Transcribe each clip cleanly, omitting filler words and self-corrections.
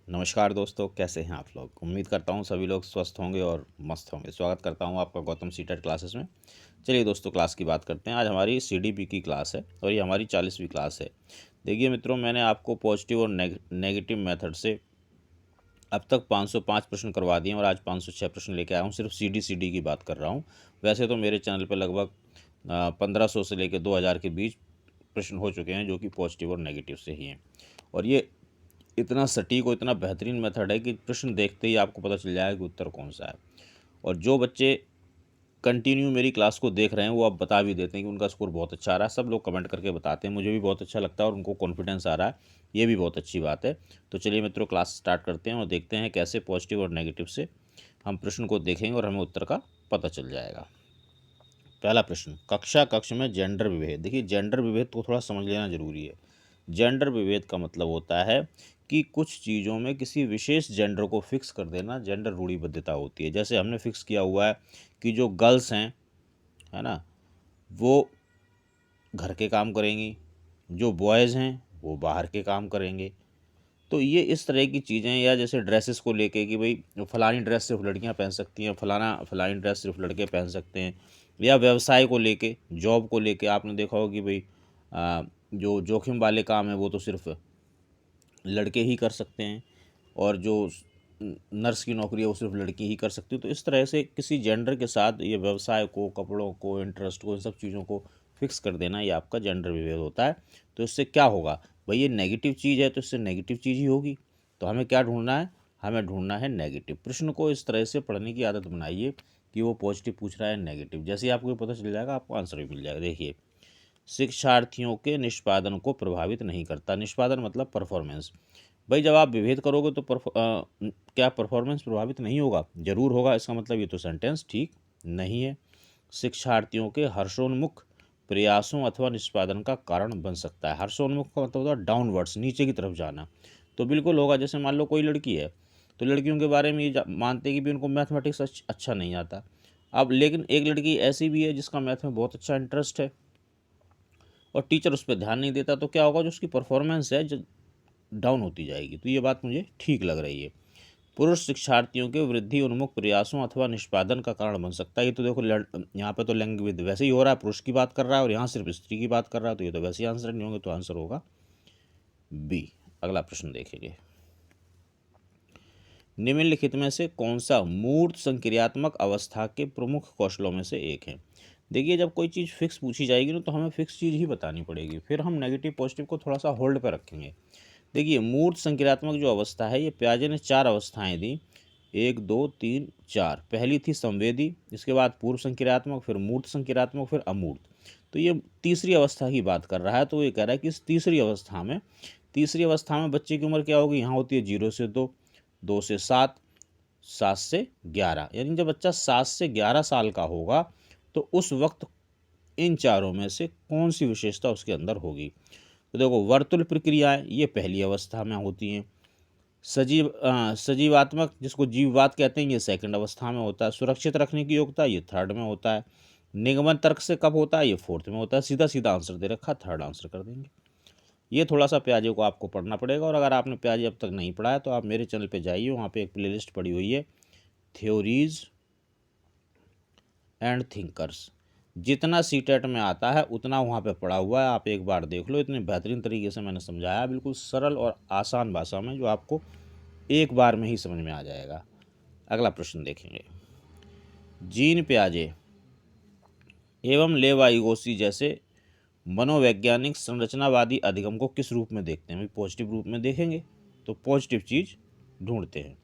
नमस्कार दोस्तों, कैसे हैं आप लोग। उम्मीद करता हूं सभी लोग स्वस्थ होंगे और मस्त होंगे। स्वागत करता हूं आपका गौतम सीटेट क्लासेस में। चलिए दोस्तों, क्लास की बात करते हैं। आज हमारी सीडीपी की क्लास है और ये हमारी 40वीं क्लास है। देखिए मित्रों, मैंने आपको पॉजिटिव और नेगेटिव मेथड से अब तक 505 प्रश्न करवा दिए और आज 506 प्रश्न लेके आया हूँ। सिर्फ सी डी की बात कर रहा हूँ। वैसे तो मेरे चैनल पर लगभग 1500 से लेकर 2000 के बीच प्रश्न हो चुके हैं, जो कि पॉजिटिव और नेगेटिव से ही हैं। और ये इतना सटीक और इतना बेहतरीन मेथड है कि प्रश्न देखते ही आपको पता चल जाएगा कि उत्तर कौन सा है। और जो बच्चे कंटिन्यू मेरी क्लास को देख रहे हैं वो अब बता भी देते हैं कि उनका स्कोर बहुत अच्छा आ रहा है। सब लोग कमेंट करके बताते हैं, मुझे भी बहुत अच्छा लगता है और उनको कॉन्फिडेंस आ रहा है। ये भी बहुत अच्छी बात है। तो चलिए मित्रों, क्लास स्टार्ट करते हैं और देखते हैं कैसे पॉजिटिव और नेगेटिव से हम प्रश्न को देखेंगे और हमें उत्तर का पता चल जाएगा। पहला प्रश्न, कक्ष में जेंडर विभेद। देखिए, जेंडर विभेद को थोड़ा समझ लेना जरूरी है। जेंडर विभेद का मतलब होता है कि कुछ चीज़ों में किसी विशेष जेंडर को फिक्स कर देना, जेंडर रूढ़िबद्धता होती है। जैसे हमने फिक्स किया हुआ है कि जो गर्ल्स हैं, है ना, वो घर के काम करेंगी, जो बॉयज़ हैं वो बाहर के काम करेंगे। तो ये इस तरह की चीज़ें, या जैसे ड्रेसेस को लेके कि भाई फलानी ड्रेस सिर्फ लड़कियां पहन सकती हैं, फलानी ड्रेस सिर्फ लड़के पहन सकते हैं। या व्यवसाय को लेके, जॉब को लेके आपने देखा हो कि भाई जो जोखिम वाले काम है वो तो सिर्फ लड़के ही कर सकते हैं, और जो नर्स की नौकरी है वो सिर्फ लड़की ही कर सकती है। तो इस तरह से किसी जेंडर के साथ ये व्यवसाय को, कपड़ों को, इंटरेस्ट को, इन सब चीज़ों को फिक्स कर देना, ये आपका जेंडर विभेद होता है। तो इससे क्या होगा भाई, ये नेगेटिव चीज़ है तो इससे नेगेटिव चीज़ ही होगी। तो हमें क्या ढूंढना है, हमें ढूंढना है नेगेटिव। प्रश्न को इस तरह से पढ़ने की आदत बनाइए कि वो पॉजिटिव पूछ रहा है, नेगेटिव। जैसे ही आपको पता चल जाएगा आपको आंसर भी मिल जाएगा। देखिए, शिक्षार्थियों के निष्पादन को प्रभावित नहीं करता। निष्पादन मतलब परफॉर्मेंस। भाई जब आप विभेद करोगे तो क्या परफॉर्मेंस प्रभावित नहीं होगा? जरूर होगा। इसका मतलब ये तो सेंटेंस ठीक नहीं है। शिक्षार्थियों के हर्षोन्मुख प्रयासों अथवा निष्पादन का कारण बन सकता है। हर्षोन्मुख का मतलब होता है डाउनवर्ड्स, नीचे की तरफ जाना। तो बिल्कुल होगा। जैसे मान लो कोई लड़की है, तो लड़कियों के बारे में ये मानते हैं कि भी उनको मैथमेटिक्स अच्छा नहीं आता। अब लेकिन एक लड़की ऐसी भी है जिसका मैथ में बहुत अच्छा इंटरेस्ट है और टीचर उस पर ध्यान नहीं देता, तो क्या होगा, जो उसकी परफॉर्मेंस है जो डाउन होती जाएगी। तो ये बात मुझे ठीक लग रही है। पुरुष शिक्षार्थियों के वृद्धि उन्मुख प्रयासों अथवा निष्पादन का कारण बन सकता है। ये तो देखो, यहाँ पे तो लिंग भेद वैसे ही हो रहा है, पुरुष की बात कर रहा है और यहाँ सिर्फ स्त्री की बात कर रहा है, तो ये तो वैसे ही आंसर नहीं होंगे। तो आंसर होगा बी। अगला प्रश्न देखेंगे। निम्नलिखित में से कौन सा मूर्त संक्रियात्मक अवस्था के प्रमुख कौशलों में से एक है? देखिए, जब कोई चीज़ फिक्स पूछी जाएगी ना, तो हमें फिक्स चीज़ ही बतानी पड़ेगी। फिर हम नेगेटिव पॉजिटिव को थोड़ा सा होल्ड पर रखेंगे। देखिए, मूर्त संक्रियात्मक जो अवस्था है, ये पियाजे ने 4 अवस्थाएं दी। 1 2 3 4। पहली थी संवेदी, इसके बाद पूर्व संक्रियात्मक, फिर मूर्त संक्रियात्मक, फिर अमूर्त। तो ये तीसरी अवस्था की बात कर रहा है। तो ये कह रहा है कि इस तीसरी अवस्था में बच्चे की उम्र क्या होगी? यहाँ होती है 0 से 2, 2 से 7, 7 से 11। यानी जब बच्चा 7 से 11 साल का होगा तो उस वक्त इन चारों में से कौन सी विशेषता उसके अंदर होगी? तो देखो, वर्तुल प्रक्रियाएं ये पहली अवस्था में होती हैं। सजीवात्मक, जिसको जीववाद कहते हैं, ये सेकंड अवस्था में होता है। सुरक्षित रखने की योग्यता, ये थर्ड में होता है। निगमन तर्क से कब होता है? ये फोर्थ में होता है। सीधा सीधा आंसर दे रखा, थर्ड आंसर कर देंगे। ये थोड़ा सा प्याजे को आपको पढ़ना पड़ेगा, और अगर आपने प्याजे अब तक नहीं पढ़ा है तो आप मेरे चैनल पे जाइए, वहाँ पे एक प्लेलिस्ट पड़ी हुई है, थ्योरीज एंड थिंकर्स। जितना सीटेट में आता है उतना वहाँ पे पड़ा हुआ है, आप एक बार देख लो। इतने बेहतरीन तरीके से मैंने समझाया, बिल्कुल सरल और आसान भाषा में, जो आपको एक बार में ही समझ में आ जाएगा। अगला प्रश्न देखेंगे। जीन पियाजे एवं लेवाइगोसी जैसे मनोवैज्ञानिक संरचनावादी अधिगम को किस रूप में देखते हैं? पॉजिटिव रूप में देखेंगे, तो पॉजिटिव चीज ढूंढते हैं।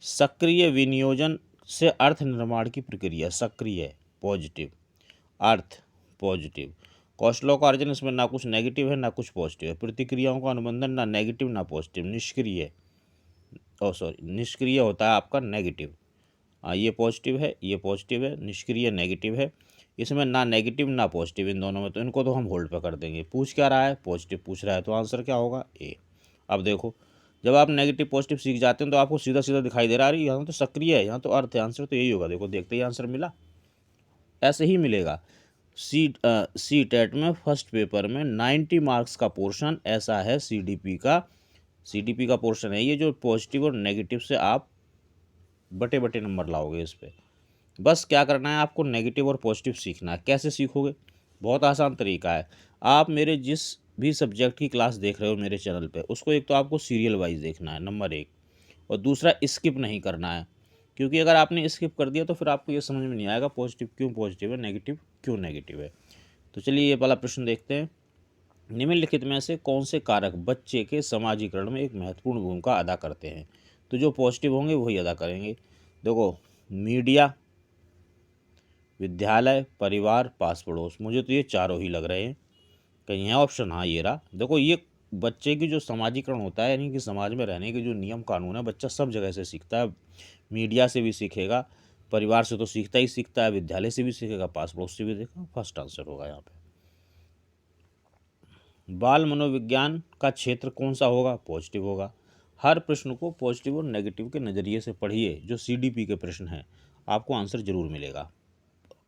सक्रिय विनियोजन से अर्थ निर्माण की प्रक्रिया, सक्रिय पॉजिटिव, अर्थ पॉजिटिव। कौशलों का अर्जन, इसमें ना कुछ नेगेटिव है ना कुछ पॉजिटिव है। प्रतिक्रियाओं का अनुबंधन, ना नेगेटिव ना पॉजिटिव। निष्क्रिय, निष्क्रिय होता है आपका नेगेटिव। ये पॉजिटिव है, ये पॉजिटिव है। निष्क्रिय नेगेटिव है। इसमें ना नेगेटिव ना पॉजिटिव, इन दोनों में। तो इनको तो हम होल्ड पर कर देंगे। पूछ क्या रहा है? पॉजिटिव पूछ रहा है, तो आंसर क्या होगा? ए। अब देखो, जब आप नेगेटिव पॉजिटिव सीख जाते हैं तो आपको सीधा सीधा दिखाई दे रहा है, यहाँ तो सक्रिय है, यहाँ तो अर्थ है। आंसर तो यही होगा। देखो, देखते ही आंसर मिला। ऐसे ही मिलेगा। सी टेट में फर्स्ट पेपर में 90 मार्क्स का पोर्शन ऐसा है, CDP का CDP का पोर्शन है ये, जो पॉजिटिव और नेगेटिव से आप बटे बटे नंबर लाओगे इस पे। बस क्या करना है आपको, नेगेटिव और पॉजिटिव सीखना है। कैसे सीखोगे? बहुत आसान तरीका है। आप मेरे जिस भी सब्जेक्ट की क्लास देख रहे हो मेरे चैनल पे, उसको एक तो आपको सीरियल वाइज देखना है, नंबर 1, और दूसरा स्किप नहीं करना है। क्योंकि अगर आपने स्किप कर दिया तो फिर आपको ये समझ में नहीं आएगा पॉजिटिव क्यों पॉजिटिव है, नेगेटिव क्यों नेगेटिव है। तो चलिए ये वाला प्रश्न देखते हैं। निम्नलिखित में से कौन से कारक बच्चे के समाजीकरण में एक महत्वपूर्ण भूमिका अदा करते हैं? तो जो पॉजिटिव होंगे वही अदा करेंगे। देखो, मीडिया, विद्यालय, परिवार, पास पड़ोस, मुझे तो ये चारों ही लग रहे हैं। कहीं है ऑप्शन? हाँ ये रहा। देखो, ये बच्चे की जो समाजीकरण होता है, यानी कि समाज में रहने के जो नियम कानून है, बच्चा सब जगह से सीखता है। मीडिया से भी सीखेगा, परिवार से तो सीखता ही सीखता है, विद्यालय से भी सीखेगा, पास पड़ोस से भी सीखेगा। फर्स्ट आंसर होगा यहाँ पे। बाल मनोविज्ञान का क्षेत्र कौन सा होगा? पॉजिटिव होगा। हर प्रश्न को पॉजिटिव और नेगेटिव के नज़रिए से पढ़िए। जो CDP के प्रश्न हैं आपको आंसर जरूर मिलेगा,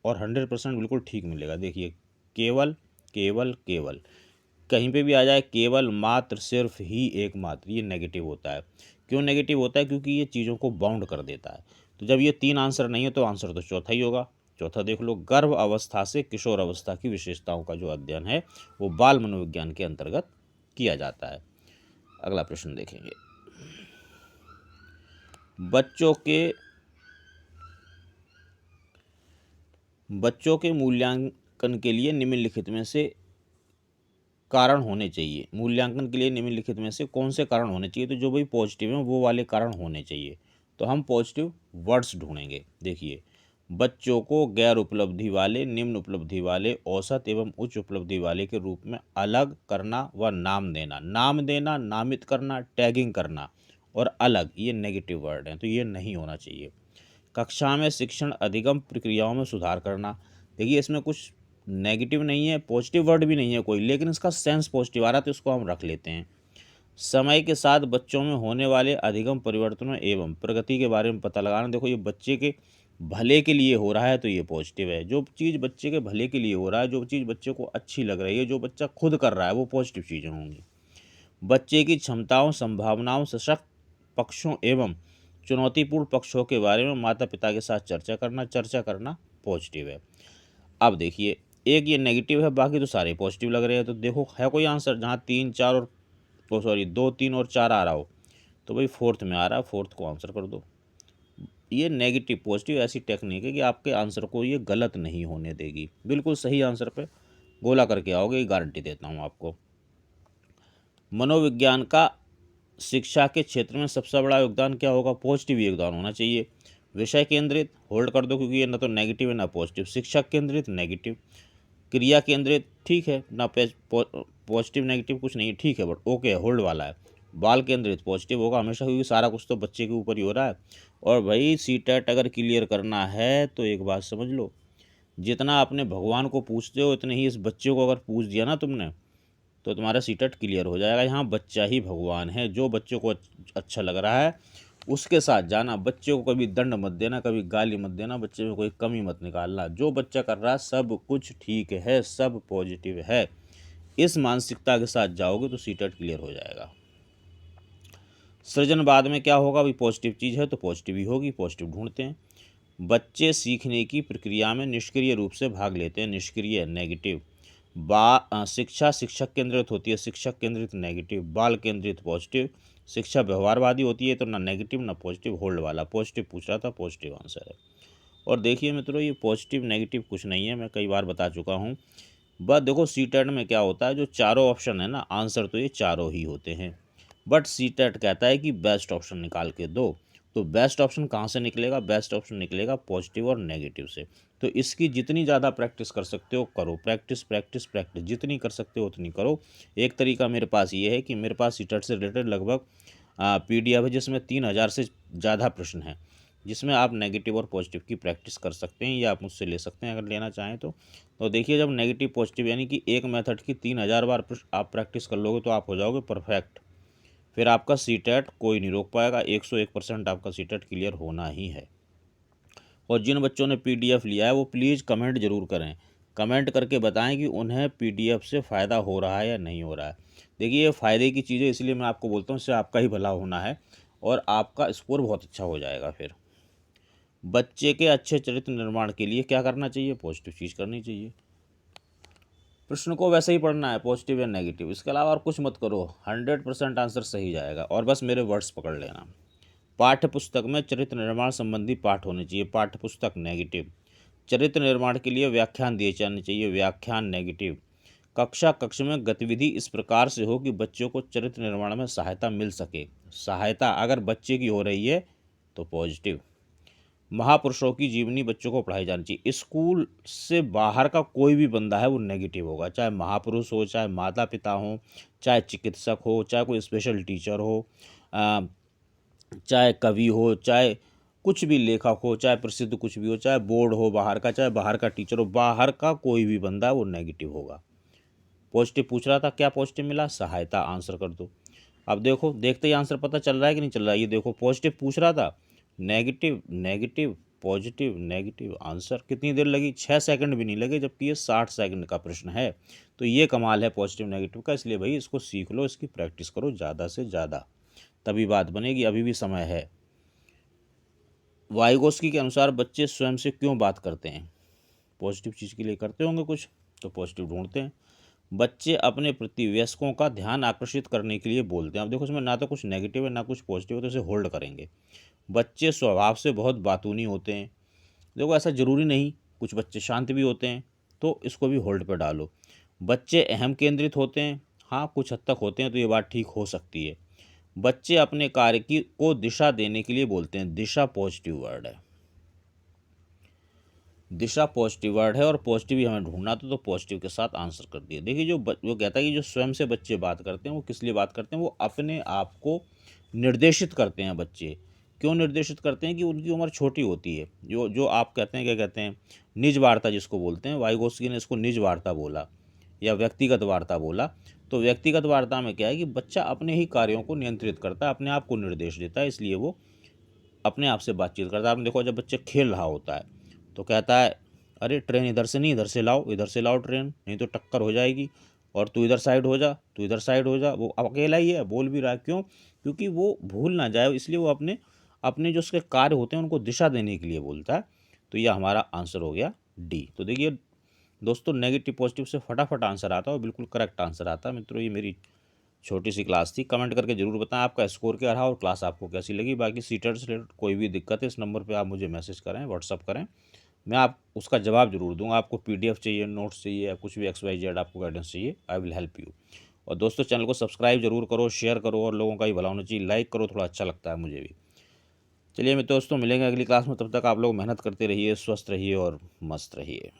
और 100% बिल्कुल ठीक मिलेगा। देखिए, केवल केवल केवल, कहीं पे भी आ जाए केवल, मात्र, सिर्फ, ही, एकमात्र, ये नेगेटिव होता है। क्यों नेगेटिव होता है? क्योंकि ये चीज़ों को बाउंड कर देता है। तो जब ये 3 आंसर नहीं है तो आंसर तो चौथा ही होगा। चौथा देख लो, गर्भ अवस्था से किशोर अवस्था की विशेषताओं का जो अध्ययन है वो बाल मनोविज्ञान के अंतर्गत किया जाता है। अगला प्रश्न देखेंगे। बच्चों के मूल्यांकन के लिए निम्नलिखित में से कारण होने चाहिए। मूल्यांकन के लिए निम्नलिखित में से कौन से कारण होने चाहिए? तो जो भी पॉजिटिव हैं वो वाले कारण होने चाहिए। तो हम पॉजिटिव वर्ड्स ढूंढेंगे। देखिए, बच्चों को गैर उपलब्धि वाले, निम्न उपलब्धि वाले, औसत एवं उच्च उपलब्धि वाले के रूप में अलग करना व नाम देना। नाम देना, नामित करना, टैगिंग करना और अलग, ये नेगेटिव वर्ड हैं, तो ये नहीं होना चाहिए। कक्षा में शिक्षण अधिगम प्रक्रियाओं में सुधार करना। देखिए, इसमें कुछ नेगेटिव नहीं है, पॉजिटिव वर्ड भी नहीं है कोई, लेकिन इसका सेंस पॉजिटिव आ रहा है तो इसको हम रख लेते हैं। समय के साथ बच्चों में होने वाले अधिगम परिवर्तनों एवं प्रगति के बारे में पता लगाना। देखो, ये बच्चे के भले के लिए हो रहा है तो ये पॉजिटिव है। जो चीज़ बच्चे के भले के लिए हो रहा है, जो चीज़ बच्चे को अच्छी लग रही है, जो बच्चा खुद कर रहा है, वो पॉजिटिव चीज़ें होंगी। बच्चे की क्षमताओं, संभावनाओं, सशक्त पक्षों एवं चुनौतीपूर्ण पक्षों के बारे में माता पिता के साथ चर्चा करना पॉजिटिव है। अब देखिए, एक ये नेगेटिव है, बाकी तो सारे पॉजिटिव लग रहे हैं। तो देखो, है कोई आंसर जहाँ 3, 4 और 2, 3 और 4 आ रहा हो? तो भाई फोर्थ में आ रहा है, फोर्थ को आंसर कर दो। ये नेगेटिव पॉजिटिव ऐसी टेक्निक है कि आपके आंसर को ये गलत नहीं होने देगी, बिल्कुल सही आंसर पे गोला करके आओगे, ये गारंटी देता हूँ आपको। मनोविज्ञान का शिक्षा के क्षेत्र में सबसे बड़ा योगदान क्या होगा? पॉजिटिव योगदान होना चाहिए। विषय केंद्रित, होल्ड कर दो क्योंकि ये ना तो नेगेटिव है ना पॉजिटिव। शिक्षक केंद्रित, नेगेटिव। क्रिया केंद्रित, ठीक है ना, पॉजिटिव नेगेटिव कुछ नहीं है, ठीक है, बट ओके, होल्ड वाला है। बाल केंद्रित पॉजिटिव होगा हमेशा, क्योंकि सारा कुछ तो बच्चे के ऊपर ही हो रहा है। और भाई CTET अगर क्लियर करना है तो एक बात समझ लो, जितना अपने भगवान को पूछते हो इतने ही इस बच्चे को अगर पूछ दिया ना तुमने, तो तुम्हारा CTET क्लियर हो जाएगा। यहाँ बच्चा ही भगवान है। जो बच्चों को अच्छा लग रहा है उसके साथ जाना। बच्चे को कभी दंड मत देना, कभी गाली मत देना, बच्चे में कोई कमी मत निकालना। जो बच्चा कर रहा है सब कुछ ठीक है, सब पॉजिटिव है, इस मानसिकता के साथ जाओगे तो CTET क्लियर हो जाएगा। सृजनवाद में क्या होगा? भाई पॉजिटिव चीज़ है तो पॉजिटिव ही होगी, पॉजिटिव ढूंढते हैं। बच्चे सीखने की प्रक्रिया में निष्क्रिय रूप से भाग लेते हैं, निष्क्रिय, नेगेटिव। शिक्षा शिक्षक केंद्रित होती है, शिक्षक केंद्रित, नेगेटिव। बाल केंद्रित, पॉजिटिव। शिक्षा व्यवहारवादी होती है, तो ना नेगेटिव ना पॉजिटिव, होल्ड वाला। पॉजिटिव पूछ रहा था, पॉजिटिव आंसर है। और देखिए मित्रों, ये पॉजिटिव नेगेटिव कुछ नहीं है, मैं कई बार बता चुका हूँ। बस देखो, CTET में क्या होता है, जो चारों ऑप्शन है ना, आंसर तो ये चारों ही होते हैं, बट CTET कहता है कि बेस्ट ऑप्शन निकाल के दो। तो बेस्ट ऑप्शन कहाँ से निकलेगा? बेस्ट ऑप्शन निकलेगा पॉजिटिव और नेगेटिव से। तो इसकी जितनी ज़्यादा प्रैक्टिस कर सकते हो करो, प्रैक्टिस प्रैक्टिस प्रैक्टिस, जितनी कर सकते हो उतनी करो। एक तरीका मेरे पास ये है कि मेरे पास CTET से रिलेटेड लगभग PDF है, जिसमें 3000 से ज़्यादा प्रश्न हैं, जिसमें आप नेगेटिव और पॉजिटिव की प्रैक्टिस कर सकते हैं, या आप मुझसे ले सकते हैं अगर लेना चाहें तो। देखिए, जब नेगेटिव पॉजिटिव यानी कि एक मेथड की 3000 बार आप प्रैक्टिस कर लोगे तो आप हो जाओगे परफेक्ट। फिर आपका CTET कोई नहीं रोक पाएगा, 101% आपका CTET क्लियर होना ही है। और जिन बच्चों ने PDF लिया है वो प्लीज़ कमेंट जरूर करें कमेंट करके बताएं कि उन्हें पीडीएफ से फ़ायदा हो रहा है या नहीं हो रहा है। देखिए ये फ़ायदे की चीज़ें इसलिए मैं आपको बोलता हूँ, इससे आपका ही भला होना है और आपका स्कोर बहुत अच्छा हो जाएगा। फिर बच्चे के अच्छे चरित्र निर्माण के लिए क्या करना चाहिए? पॉजिटिव चीज़ करनी चाहिए। प्रश्न को वैसे ही पढ़ना है, पॉजिटिव या नेगेटिव, इसके अलावा और कुछ मत करो। 100% आंसर सही जाएगा और बस मेरे वर्ड्स पकड़ लेना। पाठ्य पुस्तक में चरित्र निर्माण संबंधी पाठ होने चाहिए, पाठ्य पुस्तक नेगेटिव। चरित्र निर्माण के लिए व्याख्यान दिए जाने चाहिए, व्याख्यान नेगेटिव। कक्ष में गतिविधि इस प्रकार से हो कि बच्चों को चरित्र निर्माण में सहायता मिल सके, सहायता अगर बच्चे की हो रही है तो पॉजिटिव। महापुरुषों की जीवनी बच्चों को पढ़ाई जानी चाहिए। स्कूल से बाहर का कोई भी बंदा है वो नेगेटिव होगा, चाहे महापुरुष हो, चाहे माता पिता हो, चाहे चिकित्सक हो, चाहे कोई स्पेशल टीचर हो, चाहे कवि हो, चाहे कुछ भी लेखक हो, चाहे प्रसिद्ध कुछ भी हो, चाहे बोर्ड हो बाहर का, चाहे बाहर का टीचर हो, बाहर का कोई भी बंदा है वो नेगेटिव होगा। पॉजिटिव पूछ रहा था, क्या पॉजिटिव मिला? सहायता। आंसर कर दो। अब देखो, देखते ही आंसर पता चल रहा है कि नहीं चल रहा है? ये देखो, पॉजिटिव पूछ रहा था, negative negative positive negative. Answer कितनी देर लगी? 6 सेकंड भी नहीं लगे, जबकि ये 60 सेकंड का प्रश्न है। तो ये कमाल है पॉजिटिव नेगेटिव का। इसलिए भाई इसको सीख लो, इसकी प्रैक्टिस करो ज़्यादा से ज़्यादा, तभी बात बनेगी। अभी भी समय है। वाइगोस्की के अनुसार बच्चे स्वयं से क्यों बात करते हैं? पॉजिटिव चीज़ के लिए करते होंगे कुछ, तो पॉजिटिव ढूंढते हैं। बच्चे अपने प्रति वयस्कों का ध्यान आकर्षित करने के लिए बोलते हैं। अब देखो, इसमें ना तो कुछ नेगेटिव है ना कुछ पॉजिटिव है, तो इसे होल्ड करेंगे। बच्चे स्वभाव से बहुत बातूनी होते हैं। देखो ऐसा ज़रूरी नहीं, कुछ बच्चे शांत भी होते हैं, तो इसको भी होल्ड पर डालो। बच्चे अहम केंद्रित होते हैं, हाँ कुछ हद तक होते हैं, तो ये बात ठीक हो सकती है। बच्चे अपने कार्य की को दिशा देने के लिए बोलते हैं। दिशा पॉजिटिव वर्ड है, दिशा पॉजिटिव वर्ड है और पॉजिटिव ही हमें ढूंढना था, तो पॉजिटिव के साथ आंसर कर दिया। देखिए जो वो कहता है कि जो स्वयं से बच्चे बात करते हैं वो किस लिए बात करते हैं? वो अपने आप को निर्देशित करते हैं। बच्चे क्यों निर्देशित करते हैं? कि उनकी उम्र छोटी होती है। जो जो आप कहते हैं, क्या कहते हैं, निज वार्ता जिसको बोलते हैं, वाइगोस्की ने इसको निज वार्ता बोला या व्यक्तिगत वार्ता बोला। तो व्यक्तिगत वार्ता में क्या है कि बच्चा अपने ही कार्यों को नियंत्रित करता है, अपने आप को निर्देश देता है, इसलिए वो अपने आप से बातचीत करता है। आपने देखो, जब बच्चे खेल रहा होता है तो कहता है, अरे ट्रेन इधर से नहीं, इधर से लाओ ट्रेन, नहीं तो टक्कर हो जाएगी, और तू इधर साइड हो जा, तू इधर साइड हो जा। वो अकेला ही है, बोल भी रहा है। क्यों? क्योंकि वो भूल ना जाए, इसलिए वो अपने अपने जो उसके कार्य होते हैं उनको दिशा देने के लिए बोलता है। तो यह हमारा आंसर हो गया डी। तो देखिए दोस्तों, नेगेटिव पॉजिटिव से फटाफट आंसर आता है और बिल्कुल करेक्ट आंसर आता है। मित्रों, ये मेरी छोटी सी क्लास थी। कमेंट करके जरूर बताएं आपका स्कोर क्या रहा और क्लास आपको कैसी लगी। बाकी सीटेट से रिलेटेड कोई भी दिक्कत है, इस नंबर पे आप मुझे मैसेज करें, व्हाट्सअप करें, मैं आप उसका जवाब जरूर दूंगा। आपको पीडीएफ चाहिए, नोट्स चाहिए, या कुछ भी XYZ आपको गाइडेंस चाहिए, आई विल हेल्प यू। और दोस्तों, चैनल को सब्सक्राइब जरूर करो, शेयर करो, और लोगों का ही भला होना चाहिए, लाइक करो, थोड़ा अच्छा लगता है मुझे भी। चलिए मैं दोस्तों, मिलेंगे अगली क्लास में। तब तक आप लोग मेहनत करते रहिए, स्वस्थ रहिए और मस्त रहिए।